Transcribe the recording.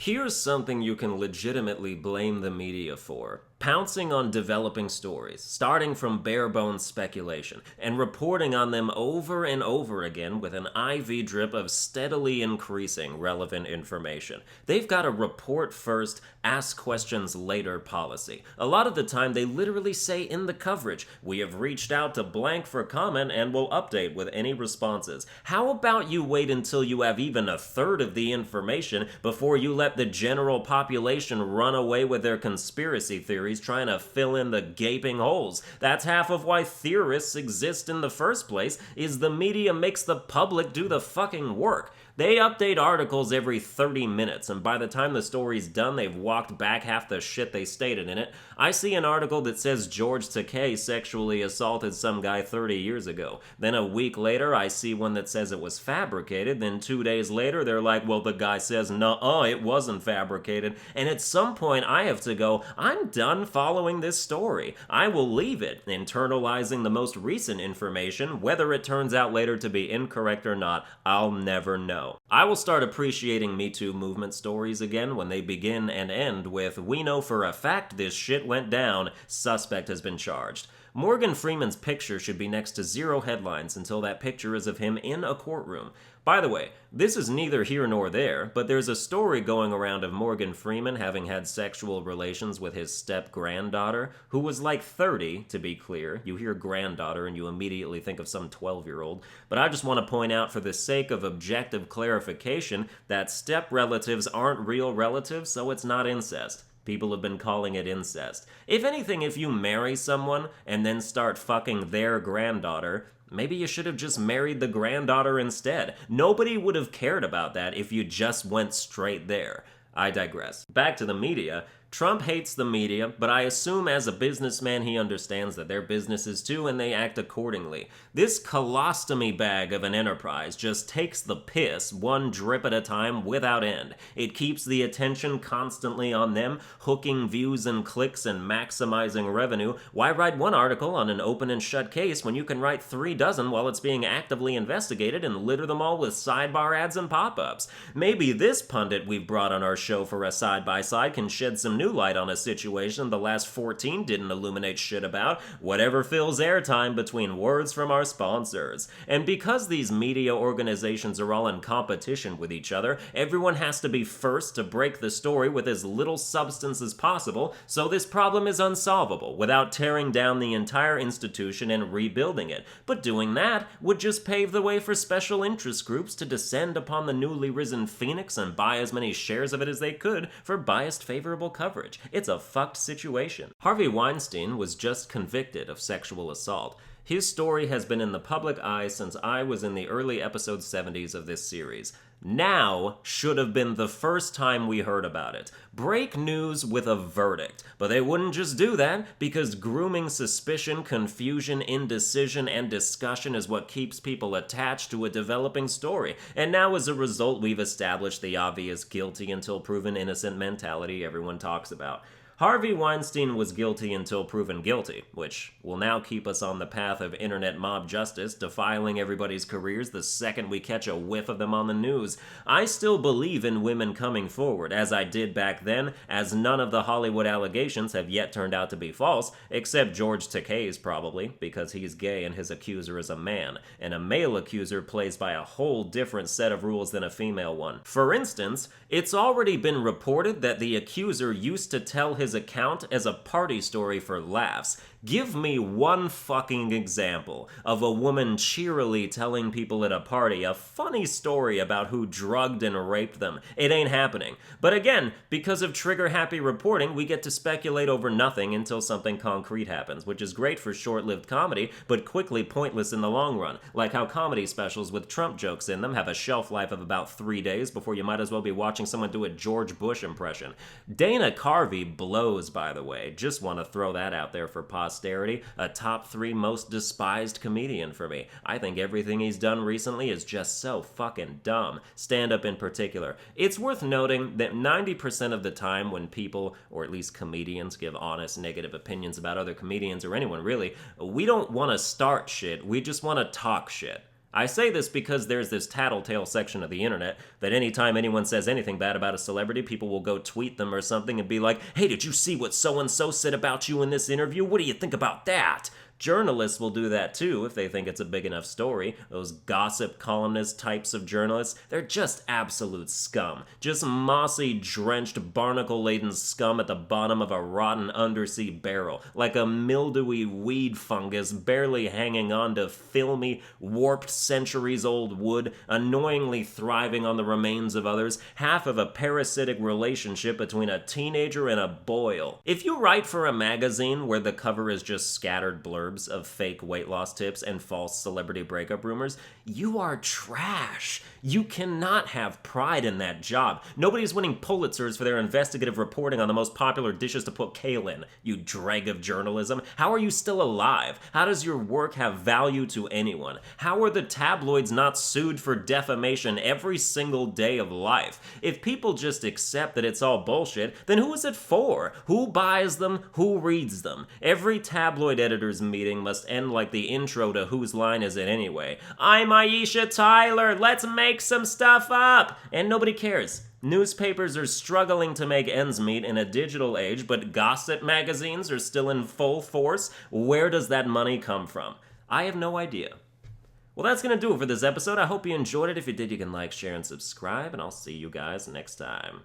Here's something you can legitimately blame the media for. Pouncing on developing stories, starting from bare-bones speculation, and reporting on them over and over again with an IV drip of steadily increasing relevant information. They've got a report first, ask questions later policy. A lot of the time they literally say in the coverage, "We have reached out to blank for comment and will update with any responses." How about you wait until you have even a third of the information before you let the general population run away with their conspiracy theories trying to fill in the gaping holes? That's half of why theorists exist in the first place, is the media makes the public do the fucking work. They update articles every 30 minutes, and by the time the story's done, they've walked back half the shit they stated in it. I see an article that says George Takei sexually assaulted some guy 30 years ago. Then a week later, I see one that says it was fabricated. Then 2 days later, they're like, well, the guy says, nuh-uh, it wasn't fabricated. And at some point, I have to go, I'm done following this story. I will leave it, internalizing the most recent information. Whether it turns out later to be incorrect or not, I'll never know. I will start appreciating Me Too movement stories again when they begin and end with, "We know for a fact this shit went down, suspect has been charged." Morgan Freeman's picture should be next to zero headlines until that picture is of him in a courtroom. By the way, this is neither here nor there, but there's a story going around of Morgan Freeman having had sexual relations with his step-granddaughter, who was like 30, to be clear. You hear granddaughter and you immediately think of some 12-year-old. But I just want to point out, for the sake of objective clarification, that step-relatives aren't real relatives, so it's not incest. People have been calling it incest. If anything, if you marry someone and then start fucking their granddaughter, maybe you should have just married the granddaughter instead. Nobody would have cared about that if you just went straight there. I digress. Back to the media. Trump hates the media, but I assume as a businessman he understands that they're businesses too and they act accordingly. This colostomy bag of an enterprise just takes the piss one drip at a time without end. It keeps the attention constantly on them, hooking views and clicks and maximizing revenue. Why write one article on an open and shut case when you can write 3 dozen while it's being actively investigated and litter them all with sidebar ads and pop-ups? Maybe this pundit we've brought on our show for a side-by-side can shed some new light on a situation the last 14 didn't illuminate shit about. Whatever fills airtime between words from our sponsors. And because these media organizations are all in competition with each other, everyone has to be first to break the story with as little substance as possible, so this problem is unsolvable without tearing down the entire institution and rebuilding it. But doing that would just pave the way for special interest groups to descend upon the newly risen phoenix and buy as many shares of it as they could for biased favorable coverage. It's a fucked situation. Harvey Weinstein was just convicted of sexual assault. His story has been in the public eye since I was in the early episode 70s of this series. Now should have been the first time we heard about it. Break news with a verdict. But they wouldn't just do that, because grooming suspicion, confusion, indecision, and discussion is what keeps people attached to a developing story. And now as a result, we've established the obvious guilty until proven innocent mentality everyone talks about. Harvey Weinstein was guilty until proven guilty, which will now keep us on the path of internet mob justice, defiling everybody's careers the second we catch a whiff of them on the news. I still believe in women coming forward, as I did back then, as none of the Hollywood allegations have yet turned out to be false, except George Takei's probably, because he's gay and his accuser is a man, and a male accuser plays by a whole different set of rules than a female one. For instance, it's already been reported that the accuser used to tell his account as a party story for laughs. Give me one fucking example of a woman cheerily telling people at a party a funny story about who drugged and raped them. It ain't happening. But again, because of trigger-happy reporting, we get to speculate over nothing until something concrete happens, which is great for short-lived comedy, but quickly pointless in the long run. Like how comedy specials with Trump jokes in them have a shelf life of about 3 days before you might as well be watching someone do a George Bush impression. Dana Carvey blows, by the way. Just want to throw that out there for posterity. A top 3 most despised comedian for me. I think everything he's done recently is just so fucking dumb. Stand-up in particular. It's worth noting that 90% of the time when people, or at least comedians, give honest negative opinions about other comedians or anyone really, we don't want to start shit, we just want to talk shit. I say this because there's this tattletale section of the internet that anytime anyone says anything bad about a celebrity, people will go tweet them or something and be like, hey, did you see what so-and-so said about you in this interview? What do you think about that? Journalists will do that too if they think it's a big enough story. Those gossip columnist types of journalists, they're just absolute scum. Just mossy, drenched, barnacle-laden scum at the bottom of a rotten undersea barrel, like a mildewy weed fungus barely hanging on to filmy, warped centuries-old wood, annoyingly thriving on the remains of others, half of a parasitic relationship between a teenager and a boil. If you write for a magazine where the cover is just scattered blurbs of fake weight loss tips and false celebrity breakup rumors, you are trash. You cannot have pride in that job. Nobody's winning Pulitzers for their investigative reporting on the most popular dishes to put kale in, you dreg of journalism. How are you still alive? How does your work have value to anyone? How are the tabloids not sued for defamation every single day of life? If people just accept that it's all bullshit, then who is it for? Who buys them? Who reads them? Every tabloid editor's meeting must end like the intro to Whose Line Is It Anyway? I'm Aisha Tyler, let's make some stuff up! And nobody cares. Newspapers are struggling to make ends meet in a digital age, but gossip magazines are still in full force. Where does that money come from? I have no idea. Well, that's going to do it for this episode. I hope you enjoyed it. If you did, you can like, share, and subscribe, and I'll see you guys next time.